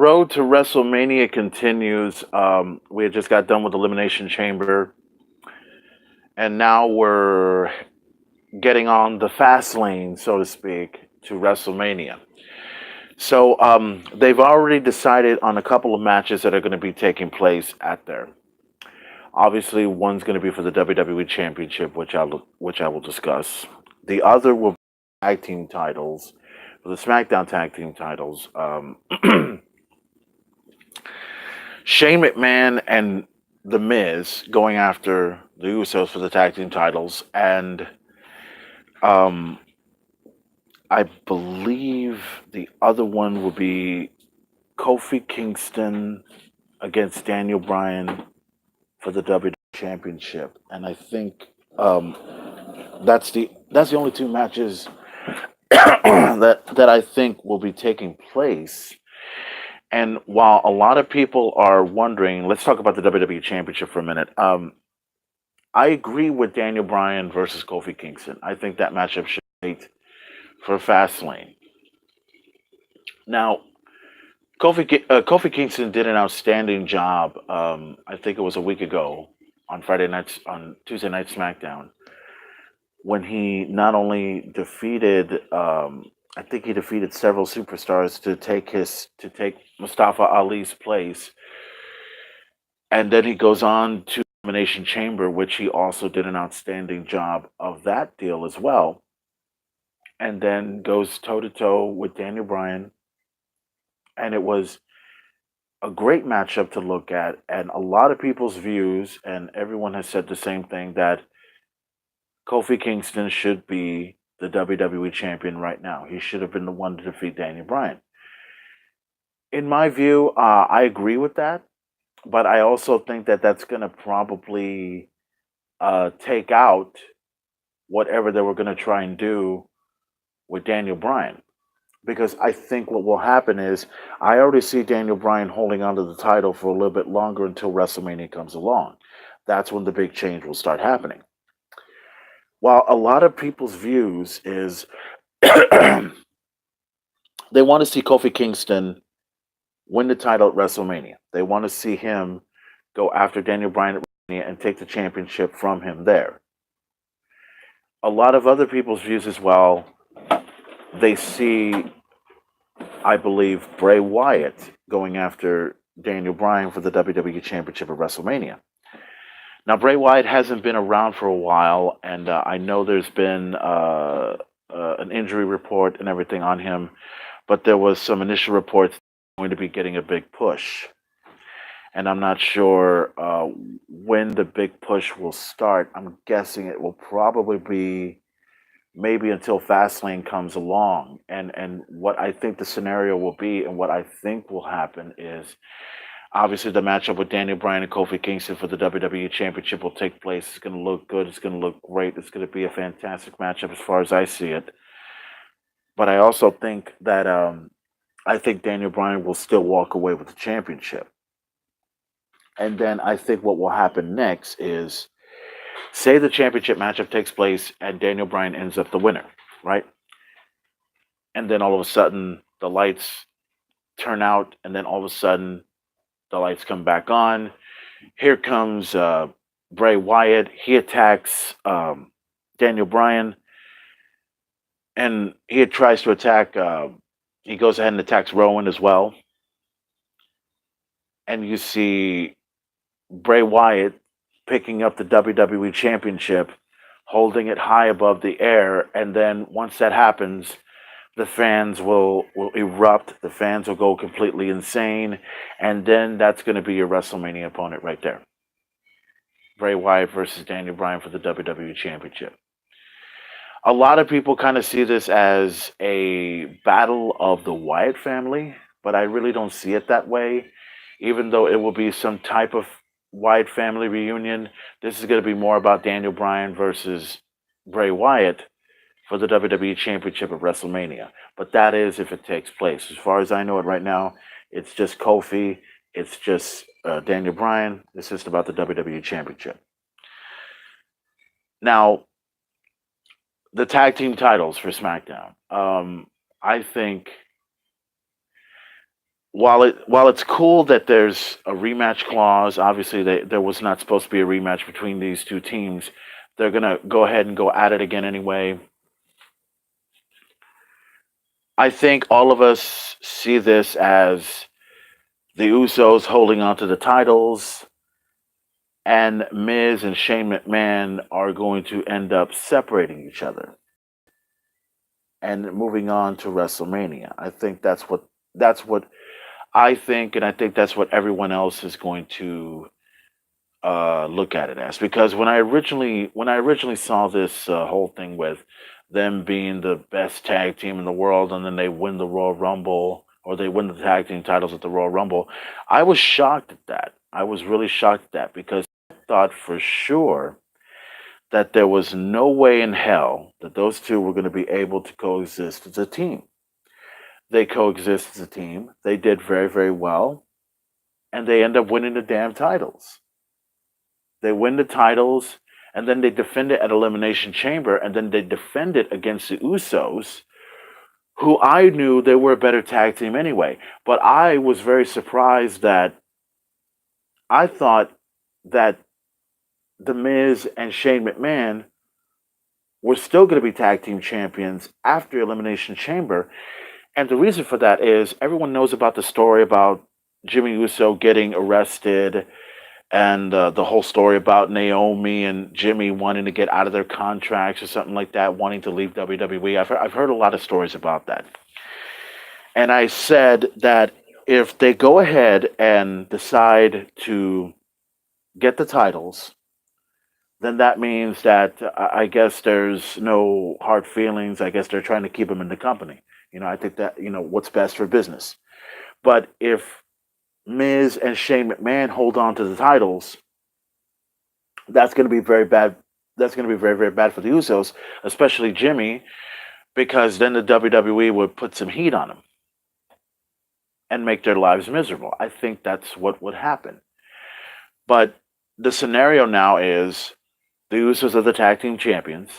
Road to WrestleMania continues. We had just got done with Elimination Chamber, and now we're getting on the fast lane, so to speak, to WrestleMania. So they've already decided on a couple of matches that are going to be taking place at there. Obviously, one's going to be for the WWE Championship, which I will discuss. The other will be tag team titles, for the SmackDown tag team titles. Shane McMahon and The Miz going after the Usos for the tag team titles, and um, I believe the other one will be Kofi Kingston against Daniel Bryan for the WWE Championship, and I think um, that's the only two matches that I think will be taking place. And while a lot of people are wondering, let's talk about the WWE Championship for a minute. I agree with Daniel Bryan versus Kofi Kingston. I think that matchup should wait for Fastlane. Now, Kofi Kingston did an outstanding job. I think it was a week ago on Tuesday Night SmackDown, when he not only defeated, I think he defeated several superstars to take Mustafa Ali's place, and then he goes on to Elimination Chamber, which he also did an outstanding job of that deal as well, and then goes toe to toe with Daniel Bryan, and it was a great matchup to look at, and a lot of people's views, and everyone has said the same thing, that Kofi Kingston should be the WWE champion right now. He should have been the one to defeat Daniel Bryan. In my view, I agree with that, but I also think that that's going to probably take out whatever they were going to try and do with Daniel Bryan. Because I think what will happen is, I already see Daniel Bryan holding onto the title for a little bit longer until WrestleMania comes along. That's when the big change will start happening. While a lot of people's views is they want to see Kofi Kingston win the title at WrestleMania. They want to see him go after Daniel Bryan at WrestleMania and take the championship from him there. A lot of other people's views as well, they see, I believe, Bray Wyatt going after Daniel Bryan for the WWE Championship at WrestleMania. Now, Bray Wyatt hasn't been around for a while, and I know there's been an injury report and everything on him, but there was some initial reports going to be getting a big push. And I'm not sure when the big push will start. I'm guessing it will probably be maybe until Fastlane comes along. And what I think the scenario will be, and what I think will happen is, obviously the matchup with Daniel Bryan and Kofi Kingston for the WWE Championship will take place. It's going to look good. It's going to look great. It's going to be a fantastic matchup as far as I see it. But I also think that I think Daniel Bryan will still walk away with the championship. And then I think what will happen next is, say the championship matchup takes place and Daniel Bryan ends up the winner, right? And then all of a sudden the lights turn out, and then all of a sudden the lights come back on. Here comes Bray Wyatt. He attacks Daniel Bryan, and he tries to attack. He goes ahead and attacks Rowan as well, and you see Bray Wyatt picking up the WWE Championship, holding it high above the air, and then once that happens, the fans will erupt. The fans will go completely insane, and then that's going to be your WrestleMania opponent right there. Bray Wyatt versus Daniel Bryan for the WWE Championship. A lot of people kind of see this as a battle of the Wyatt family, but I really don't see it that way. Even though it will be some type of Wyatt family reunion, this is going to be more about Daniel Bryan versus Bray Wyatt for the WWE Championship at WrestleMania. But that is if it takes place. As far as I know it right now, it's just Kofi, it's just Daniel Bryan. It's just about the WWE Championship. Now, the tag team titles for SmackDown. I think while it's cool that there's a rematch clause, obviously there was not supposed to be a rematch between these two teams. They're gonna go ahead and go at it again anyway. I think all of us see this as the Usos holding on to the titles, and Miz and Shane McMahon are going to end up separating each other and moving on to WrestleMania. I think that's what I think, and I think that's what everyone else is going to look at it as. Because when I originally saw this whole thing with them being the best tag team in the world, and then they win the Royal Rumble or they win the tag team titles at the Royal Rumble, I was shocked at that. I was really shocked at that because I thought for sure that there was no way in hell that those two were going to be able to coexist as a team. They coexist as a team. They did very, very well, and they end up winning the damn titles. They win the titles, and then they defend it at Elimination Chamber, and then they defend it against the Usos, who I knew they were a better tag team anyway. But I was very surprised that I thought that The Miz and Shane McMahon were still going to be tag team champions after Elimination Chamber. And the reason for that is everyone knows about the story about Jimmy Uso getting arrested and the whole story about Naomi and Jimmy wanting to get out of their contracts or something like that, wanting to leave WWE. I've heard a lot of stories about that. And I said that if they go ahead and decide to get the titles, then that means that I guess there's no hard feelings. I guess they're trying to keep them in the company. I think that, what's best for business. But if Miz and Shane McMahon hold on to the titles, that's going to be very bad. That's going to be very, very bad for the Usos, especially Jimmy, because then the WWE would put some heat on them and make their lives miserable. I think that's what would happen. But the scenario now is the Usos are the tag team champions.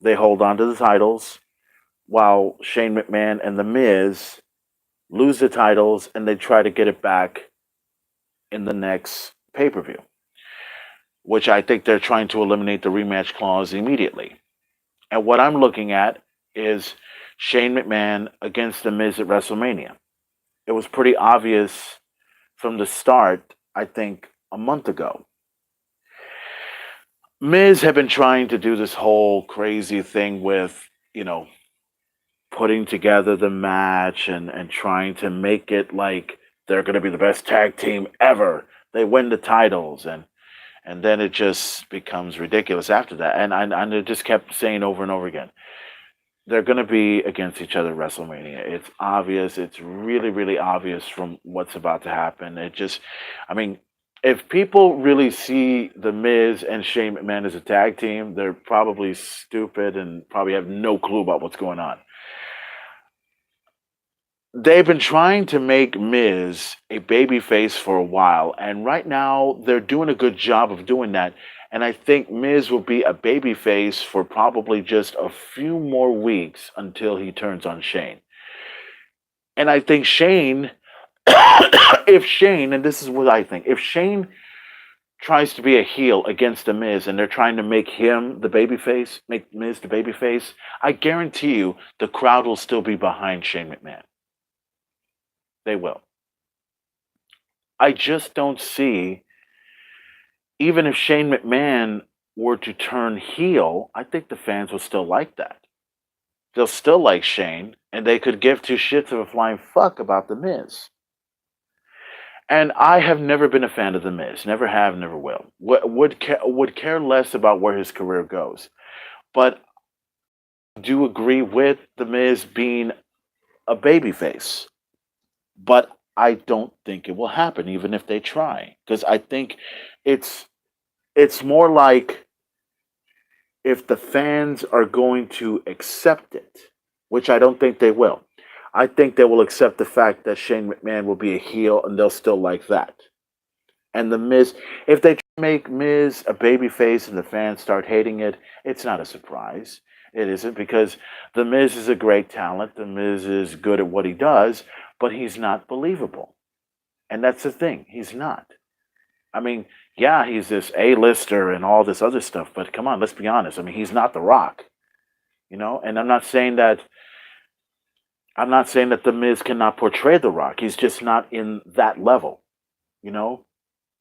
They hold on to the titles while Shane McMahon and The Miz lose the titles and they try to get it back in the next pay per view, which I think they're trying to eliminate the rematch clause immediately. And what I'm looking at is Shane McMahon against The Miz at WrestleMania. It was pretty obvious from the start, I think, a month ago. Miz had been trying to do this whole crazy thing with, putting together the match and trying to make it like they're going to be the best tag team ever. They win the titles, and then it just becomes ridiculous after that. And it just kept saying over and over again, they're going to be against each other at WrestleMania. It's obvious. It's really, really obvious from what's about to happen. I mean, if people really see The Miz and Shane McMahon as a tag team, they're probably stupid and probably have no clue about what's going on. They've been trying to make Miz a babyface for a while, and right now they're doing a good job of doing that. And I think Miz will be a babyface for probably just a few more weeks until he turns on Shane. And I think Shane, if Shane, and this is what I think, if Shane tries to be a heel against the Miz and they're trying to make him the babyface, make Miz the babyface, I guarantee you the crowd will still be behind Shane McMahon. They will. I just don't see, even if Shane McMahon were to turn heel, I think the fans will still like that. They'll still like Shane, and they could give two shits of a flying fuck about The Miz. And I have never been a fan of The Miz. Never have, never will. Would care less about where his career goes. But I do agree with The Miz being a babyface. But I don't think it will happen, even if they try. Because I think it's more like if the fans are going to accept it, which I don't think they will. I think they will accept the fact that Shane McMahon will be a heel and they'll still like that. And The Miz, if they make Miz a babyface and the fans start hating it, it's not a surprise. It isn't, because The Miz is a great talent. The Miz is good at what he does. but he's not believable. And that's the thing. He's not. I mean, yeah, he's this A-lister and all this other stuff, but come on, let's be honest. I mean, he's not The Rock, and I'm not saying that the Miz cannot portray The Rock. He's just not in that level, you know?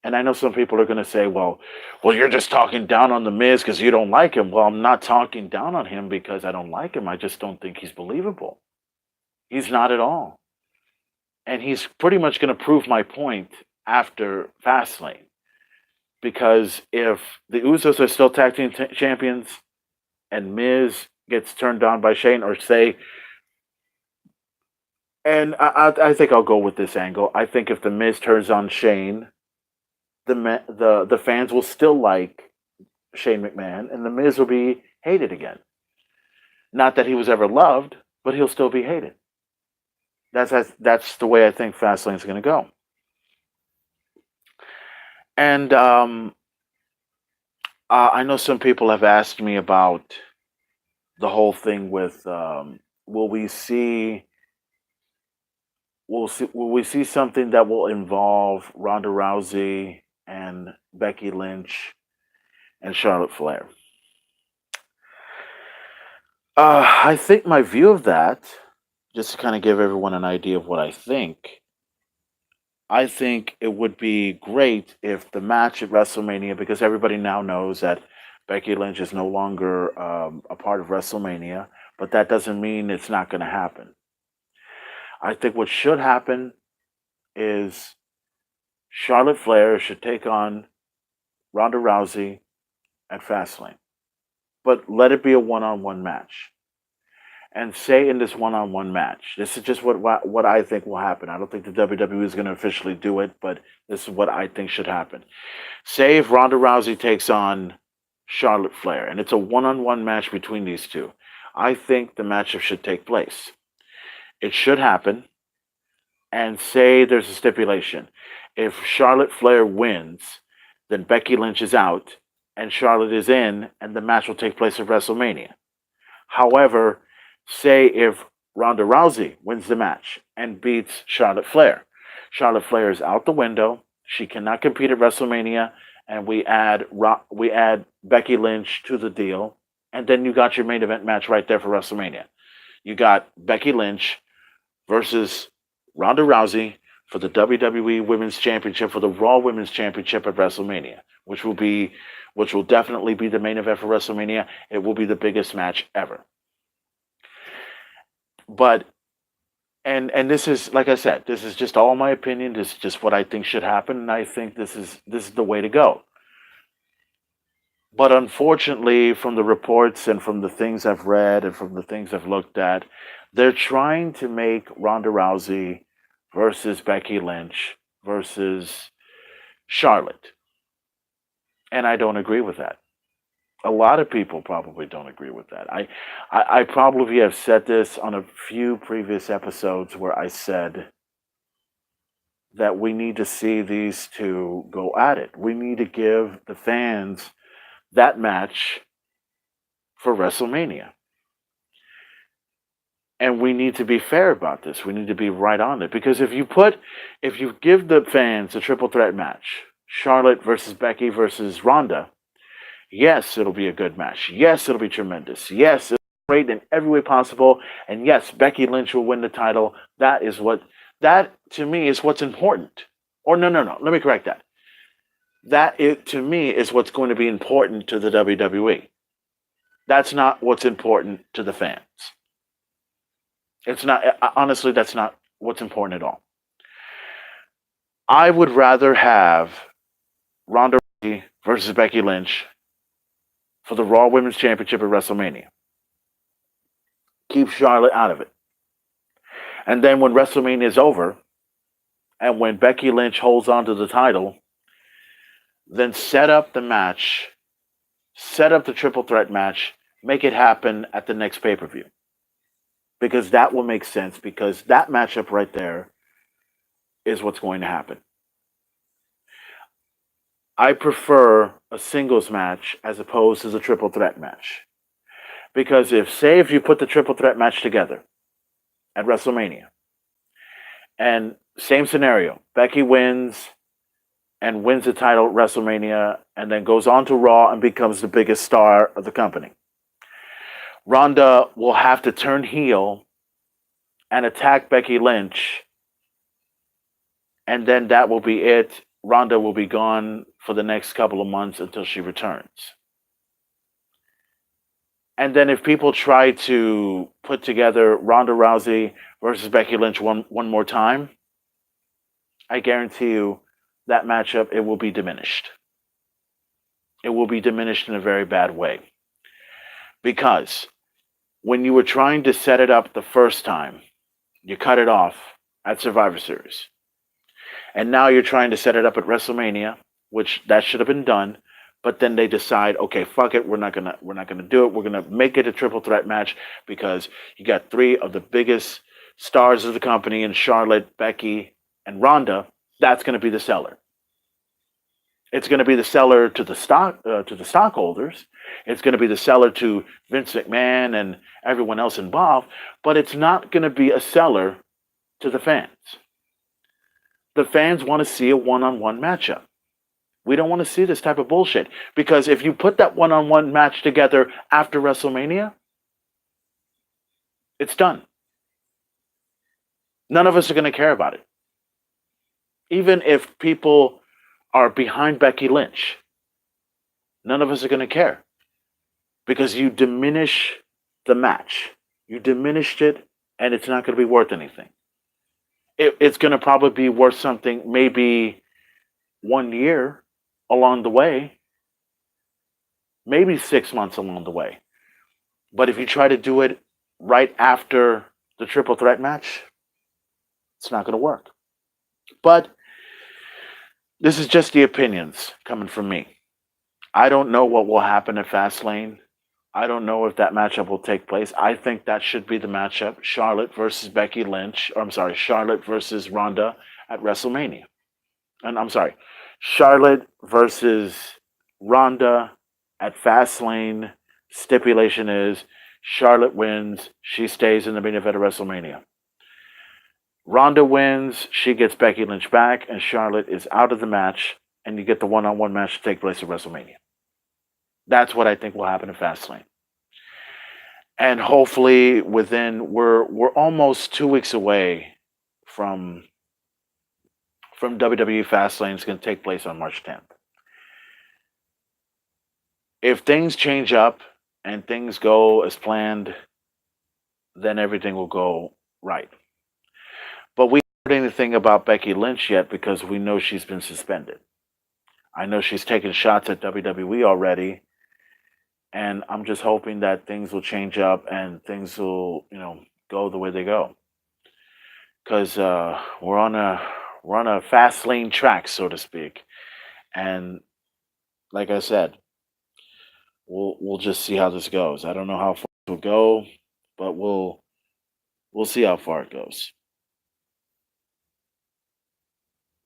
And I know some people are going to say, well, you're just talking down on the Miz because you don't like him. Well, I'm not talking down on him because I don't like him. I just don't think he's believable. He's not at all. And he's pretty much going to prove my point after Fastlane. Because if the Usos are still tag team champions and Miz gets turned on by Shane, or say, and I think I'll go with this angle. I think if the Miz turns on Shane, the fans will still like Shane McMahon, and the Miz will be hated again. Not that he was ever loved, but he'll still be hated. That's the way I think Fastlane's going to go. And I know some people have asked me about the whole thing with will we see something that will involve Ronda Rousey and Becky Lynch and Charlotte Flair. I think my view of that, just to kind of give everyone an idea of what I think it would be great if the match at WrestleMania, because everybody now knows that Becky Lynch is no longer a part of WrestleMania, but that doesn't mean it's not going to happen. I think what should happen is Charlotte Flair should take on Ronda Rousey at Fastlane, but let it be a one-on-one match. And say in this one-on-one match, this is just what I think will happen. I don't think the WWE is going to officially do it, but this is what I think should happen. Say if Ronda Rousey takes on Charlotte Flair, and it's a one-on-one match between these two, I think the matchup should take place. It should happen, and say there's a stipulation. If Charlotte Flair wins, then Becky Lynch is out, and Charlotte is in, and the match will take place at WrestleMania. However, say if Ronda Rousey wins the match and beats Charlotte Flair is out the window. She cannot compete at WrestleMania, and we add Becky Lynch to the deal, and then you got your main event match right there for WrestleMania. You got Becky Lynch versus Ronda Rousey for the WWE Women's Championship, for the Raw Women's Championship at WrestleMania, which will definitely be the main event for WrestleMania. It will be the biggest match ever. But and this is, like I said, this is just all my opinion. This is just what I think should happen, and I think this is the way to go. But unfortunately, from the reports and from the things I've read and from the things I've looked at, they're trying to make Ronda Rousey versus Becky Lynch versus Charlotte. And I don't agree with that. A lot of people probably don't agree with that. I probably have said this on a few previous episodes where I said that we need to see these two go at it. We need to give the fans that match for WrestleMania. And we need to be fair about this. We need to be right on it. Because if you give the fans a triple threat match, Charlotte versus Becky versus Ronda, yes, it'll be a good match. Yes, it'll be tremendous. Yes, it'll be great in every way possible. And yes, Becky Lynch will win the title. That to me is what's important. Or no. Let me correct that. To me is what's going to be important to the WWE. That's not what's important to the fans. It's not, honestly, that's not what's important at all. I would rather have Ronda Rousey versus Becky Lynch for the Raw Women's Championship at WrestleMania. Keep Charlotte out of it. And then when WrestleMania is over, and when Becky Lynch holds on to the title, then set up the match, set up the triple threat match, make it happen at the next pay-per-view. Because that will make sense, because that matchup right there is what's going to happen. I prefer a singles match as opposed to the triple threat match. Because if you put the triple threat match together at WrestleMania, And same scenario. Becky wins and wins the title at WrestleMania and then goes on to Raw and becomes the biggest star of the company. Ronda will have to turn heel and attack Becky Lynch, and then that will be it. Ronda will be gone for the next couple of months until she returns. And then if people try to put together Ronda Rousey versus Becky Lynch one more time, I guarantee you that matchup, it will be diminished. It will be diminished in a very bad way. Because when you were trying to set it up the first time, you cut it off at Survivor Series. And now you're trying to set it up at WrestleMania, which that should have been done. But then they decide, okay, fuck it, we're not gonna do it. We're gonna make it a triple threat match because you got three of the biggest stars of the company in Charlotte, Becky, and Ronda. That's gonna be the seller. It's going to be the seller to the stockholders. It's going to be the seller to Vince McMahon and everyone else involved. But it's not going to be a seller to the fans. The fans want to see a one-on-one matchup. We don't want to see this type of bullshit because if you put that one-on-one match together after WrestleMania, it's done. None of us are going to care about it. Even if people are behind Becky Lynch, none of us are going to care because you diminish the match. You diminished it, and it's not going to be worth anything. It's going to probably be worth something maybe 1 year along the way, maybe 6 months along the way. But if you try to do it right after the triple threat match, it's not going to work. But this is just the opinions coming from me. I don't know what will happen at Fastlane. I don't know if that matchup will take place. I think that should be the matchup: Charlotte versus Becky Lynch. Or I'm sorry, Charlotte versus Ronda at WrestleMania. And I'm sorry, Charlotte versus Ronda at Fastlane. Stipulation is Charlotte wins. She stays in the main event of WrestleMania. Ronda wins, she gets Becky Lynch back, and Charlotte is out of the match, and you get the one-on-one match to take place at WrestleMania. That's what I think will happen at Fastlane. And hopefully we're almost 2 weeks away from WWE Fastlane. It's going to take place on March 10th. If things change up and things go as planned, then everything will go right. But we haven't heard anything about Becky Lynch yet because we know she's been suspended. I know she's taken shots at WWE already, and I'm just hoping that things will change up and things will, go the way they go. Because we're on a fast lane track, so to speak, and like I said, we'll just see how this goes. I don't know how far it will go, but we'll see how far it goes.